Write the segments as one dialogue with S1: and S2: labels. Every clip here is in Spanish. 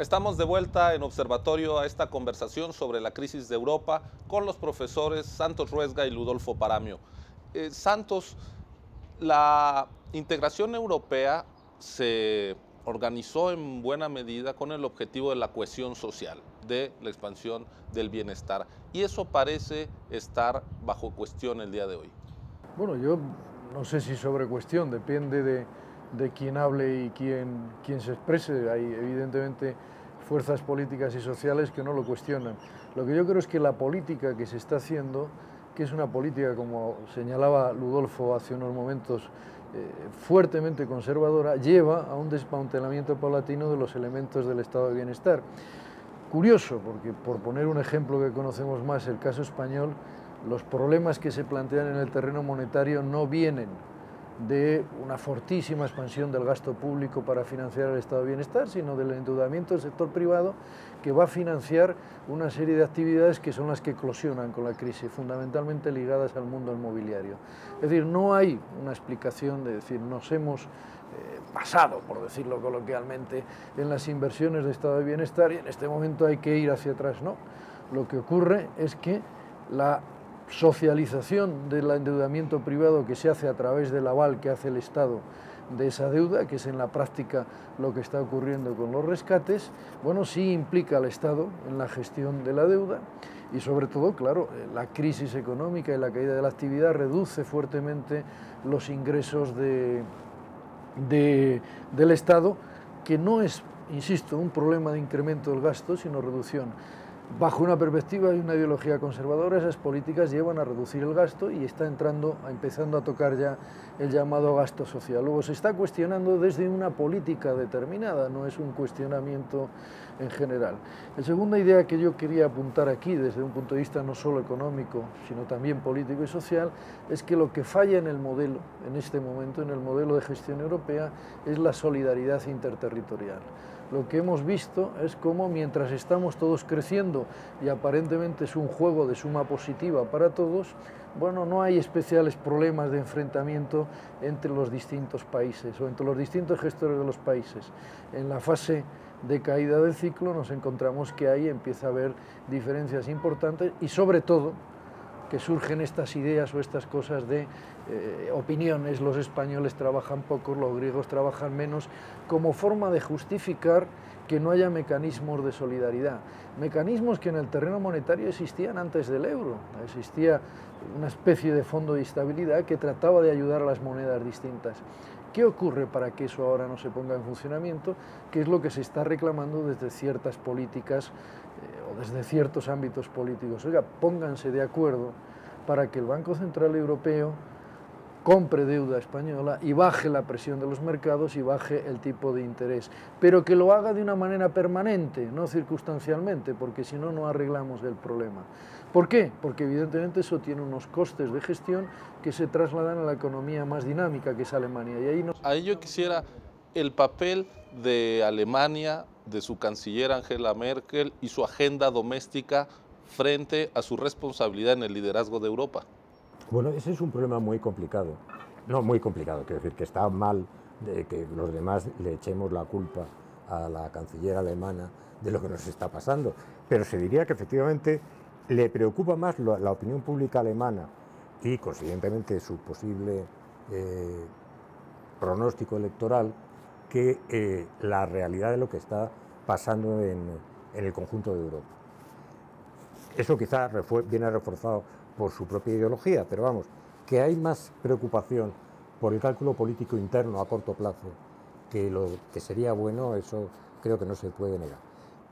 S1: Estamos de vuelta en Observatorio a esta conversación sobre la crisis de Europa con los profesores Santos Ruesga y Ludolfo Paramio. Santos, la integración europea se organizó en buena medida con el objetivo de la cohesión social, de la expansión del bienestar, y eso parece estar bajo cuestión el día de hoy.
S2: Bueno, yo no sé si sobre cuestión, depende de quién hable y quién se exprese. Hay evidentemente fuerzas políticas y sociales que no lo cuestionan. Lo que yo creo es que la política que se está haciendo, que es una política, como señalaba Ludolfo hace unos momentos, fuertemente conservadora, lleva a un desmantelamiento paulatino de los elementos del estado de bienestar. Curioso, porque por poner un ejemplo que conocemos más, el caso español, los problemas que se plantean en el terreno monetario no vienen de una fortísima expansión del gasto público para financiar el estado de bienestar, sino del endeudamiento del sector privado que va a financiar una serie de actividades que son las que eclosionan con la crisis, fundamentalmente ligadas al mundo inmobiliario. Es decir, no hay una explicación de decir nos hemos pasado, por decirlo coloquialmente, en las inversiones de estado de bienestar y en este momento hay que ir hacia atrás. No, lo que ocurre es que la socialización del endeudamiento privado que se hace a través del aval que hace el Estado de esa deuda, que es en la práctica lo que está ocurriendo con los rescates, bueno, sí implica al Estado en la gestión de la deuda y sobre todo, claro, la crisis económica y la caída de la actividad reduce fuertemente los ingresos del Estado, que no es, insisto, un problema de incremento del gasto, sino reducción. Bajo una perspectiva y una ideología conservadora, esas políticas llevan a reducir el gasto y está empezando a tocar ya el llamado gasto social. Luego se está cuestionando desde una política determinada, no es un cuestionamiento en general. La segunda idea que yo quería apuntar aquí, desde un punto de vista no solo económico, sino también político y social, es que lo que falla en el modelo, en este momento, en el modelo de gestión europea, es la solidaridad interterritorial. Lo que hemos visto es cómo mientras estamos todos creciendo y aparentemente es un juego de suma positiva para todos, bueno, no hay especiales problemas de enfrentamiento entre los distintos países o entre los distintos gestores de los países. En la fase de caída del ciclo nos encontramos que ahí empieza a haber diferencias importantes y sobre todo que surgen estas ideas o estas cosas de opiniones, los españoles trabajan poco, los griegos trabajan menos, como forma de justificar que no haya mecanismos de solidaridad. Mecanismos que en el terreno monetario existían antes del euro. Existía una especie de fondo de estabilidad que trataba de ayudar a las monedas distintas. ¿Qué ocurre para que eso ahora no se ponga en funcionamiento? ¿Qué es lo que se está reclamando desde ciertas políticas o desde ciertos ámbitos políticos? Oiga, pónganse de acuerdo para que el Banco Central Europeo compre deuda española y baje la presión de los mercados y baje el tipo de interés, pero que lo haga de una manera permanente, no circunstancialmente, porque si no, no arreglamos el problema. ¿Por qué? Porque evidentemente eso tiene unos costes de gestión que se trasladan a la economía más dinámica, que es Alemania. Y ahí
S1: Ahí yo quisiera el papel de Alemania, de su canciller Angela Merkel y su agenda doméstica frente a su responsabilidad en el liderazgo de Europa.
S3: Bueno, ese es un problema muy complicado. No muy complicado, quiero decir que está mal de que los demás le echemos la culpa a la canciller alemana de lo que nos está pasando, pero se diría que efectivamente le preocupa más la opinión pública alemana y consiguientemente su posible pronóstico electoral que la realidad de lo que está pasando en el conjunto de Europa. Eso quizá viene reforzado por su propia ideología, pero vamos, que hay más preocupación por el cálculo político interno a corto plazo que lo que sería bueno, eso creo que no se puede negar.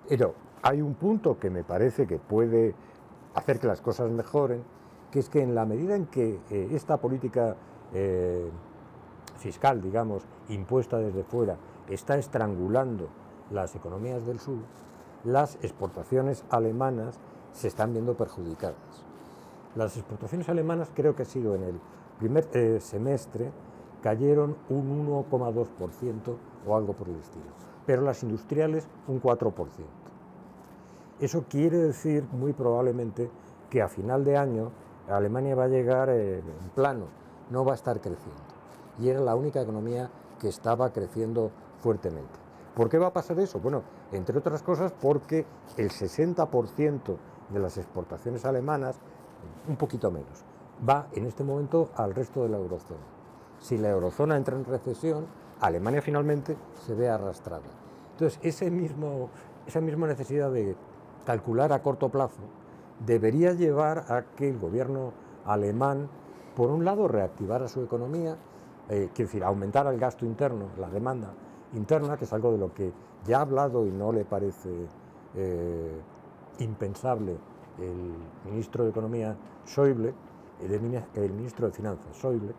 S3: Pero hay un punto que me parece que puede hacer que las cosas mejoren, que es que en la medida en que esta política fiscal, digamos, impuesta desde fuera, está estrangulando las economías del sur, las exportaciones alemanas se están viendo perjudicadas. Las exportaciones alemanas, creo que ha sido en el primer semestre, cayeron un 1,2% o algo por el estilo, pero las industriales un 4%. Eso quiere decir muy probablemente que a final de año Alemania va a llegar en plano, no va a estar creciendo. Y era la única economía que estaba creciendo fuertemente. ¿Por qué va a pasar eso? Bueno, entre otras cosas porque el 60% de las exportaciones alemanas, un poquito menos, va en este momento al resto de la eurozona. Si la eurozona entra en recesión, Alemania finalmente se ve arrastrada. Entonces, esa misma necesidad de calcular a corto plazo debería llevar a que el gobierno alemán, por un lado, reactivara su economía, quiero decir, aumentara el gasto interno, la demanda interna, que es algo de lo que ya ha hablado y no le parece impensable el ministro de Economía Schäuble, el ministro de Finanzas Schäuble,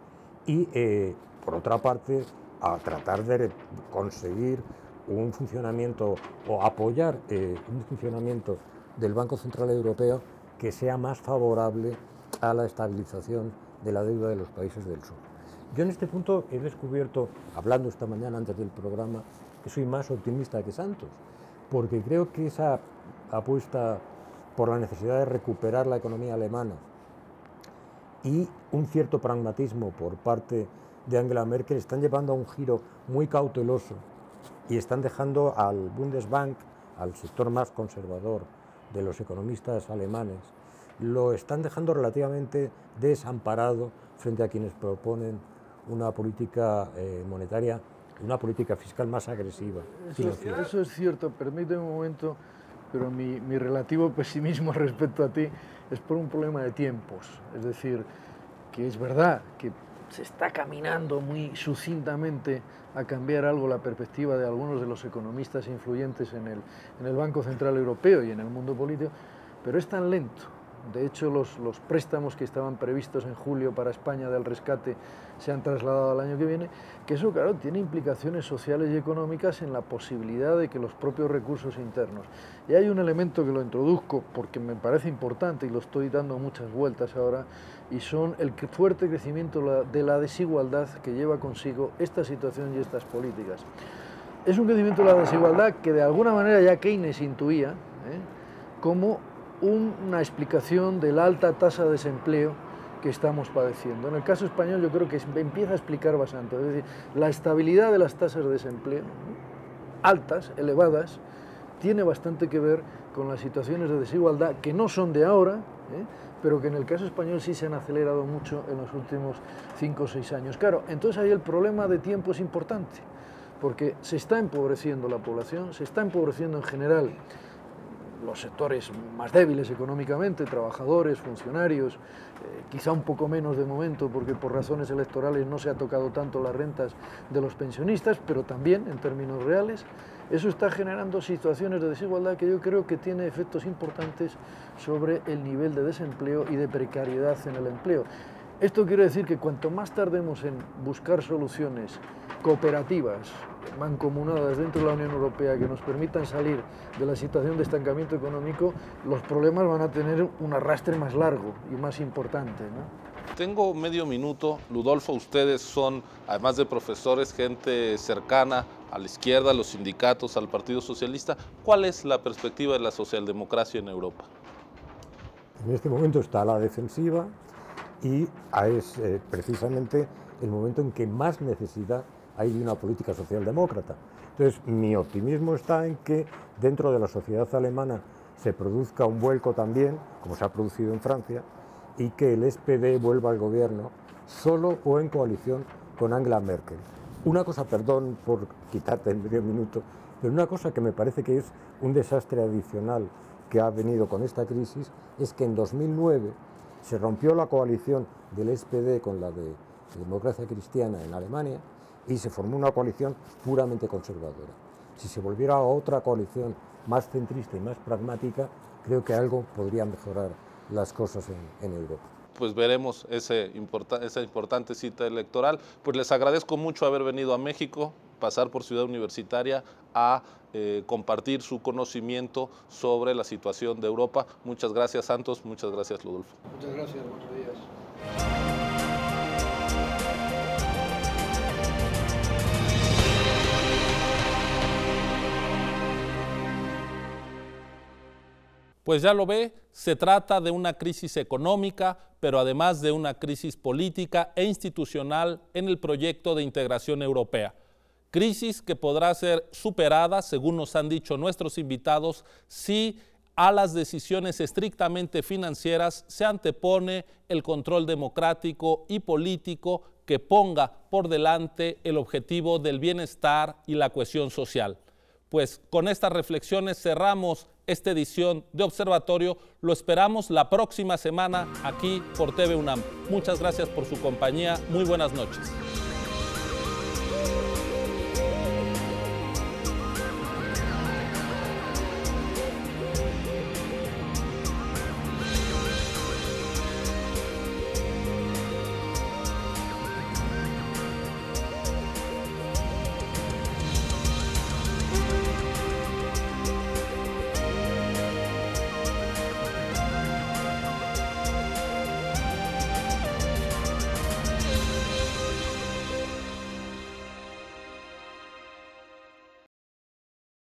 S3: y por otra parte a tratar de conseguir un funcionamiento o apoyar un funcionamiento del Banco Central Europeo que sea más favorable a la estabilización de la deuda de los países del sur. Yo en este punto he descubierto, hablando esta mañana antes del programa, que soy más optimista que Santos, porque creo que esa apuesta por la necesidad de recuperar la economía alemana y un cierto pragmatismo por parte de Angela Merkel están llevando a un giro muy cauteloso y están dejando al Bundesbank, al sector más conservador de los economistas alemanes, lo están dejando relativamente desamparado frente a quienes proponen una política monetaria, una política fiscal más agresiva.
S2: Eso es cierto, permíteme un momento, pero mi relativo pesimismo respecto a ti es por un problema de tiempos. Es decir, que es verdad que se está caminando muy sucintamente a cambiar algo la perspectiva de algunos de los economistas influyentes en el Banco Central Europeo y en el mundo político, pero es tan lento. De hecho, los préstamos que estaban previstos en julio para España del rescate se han trasladado al año que viene, que eso, claro, tiene implicaciones sociales y económicas en la posibilidad de que los propios recursos internos. Y hay un elemento que lo introduzco porque me parece importante y lo estoy dando muchas vueltas ahora, y son el fuerte crecimiento de la desigualdad que lleva consigo esta situación y estas políticas. Es un crecimiento de la desigualdad que de alguna manera ya Keynes intuía como una explicación de la alta tasa de desempleo que estamos padeciendo. En el caso español yo creo que empieza a explicar bastante, es decir, la estabilidad de las tasas de desempleo, altas, elevadas, tiene bastante que ver con las situaciones de desigualdad que no son de ahora, pero que en el caso español sí se han acelerado mucho en los últimos 5 o 6 años. Claro, entonces ahí el problema de tiempo es importante, porque se está empobreciendo la población, se está empobreciendo en general los sectores más débiles económicamente, trabajadores, funcionarios, quizá un poco menos de momento porque por razones electorales no se ha tocado tanto las rentas de los pensionistas, pero también en términos reales. Eso está generando situaciones de desigualdad que yo creo que tiene efectos importantes sobre el nivel de desempleo y de precariedad en el empleo. Esto quiere decir que cuanto más tardemos en buscar soluciones cooperativas, mancomunadas dentro de la Unión Europea que nos permitan salir de la situación de estancamiento económico, los problemas van a tener un arrastre más largo y más importante, ¿no?
S1: Tengo medio minuto. Ludolfo, ustedes son, además de profesores, gente cercana a la izquierda, a los sindicatos, al Partido Socialista. ¿Cuál es la perspectiva de la socialdemocracia en Europa?
S3: En este momento está a la defensiva y es precisamente el momento en que más necesidad hay de una política socialdemócrata. Entonces, mi optimismo está en que dentro de la sociedad alemana se produzca un vuelco también, como se ha producido en Francia, y que el SPD vuelva al gobierno solo o en coalición con Angela Merkel. Una cosa, perdón por quitarte en medio minuto, pero una cosa que me parece que es un desastre adicional que ha venido con esta crisis es que en 2009 se rompió la coalición del SPD con la de Democracia Cristiana en Alemania y se formó una coalición puramente conservadora. Si se volviera a otra coalición más centrista y más pragmática, creo que algo podría mejorar las cosas en Europa.
S1: Pues veremos esa importante cita electoral. Pues les agradezco mucho haber venido a México, pasar por Ciudad Universitaria a compartir su conocimiento sobre la situación de Europa. Muchas gracias, Santos. Muchas gracias, Ludolfo.
S2: Muchas gracias. Buenos días.
S1: Pues ya lo ve, se trata de una crisis económica, pero además de una crisis política e institucional en el proyecto de integración europea. Crisis que podrá ser superada, según nos han dicho nuestros invitados, si a las decisiones estrictamente financieras se antepone el control democrático y político que ponga por delante el objetivo del bienestar y la cohesión social. Pues con estas reflexiones cerramos esta edición de Observatorio. Lo esperamos la próxima semana aquí por TV UNAM. Muchas gracias por su compañía. Muy buenas noches.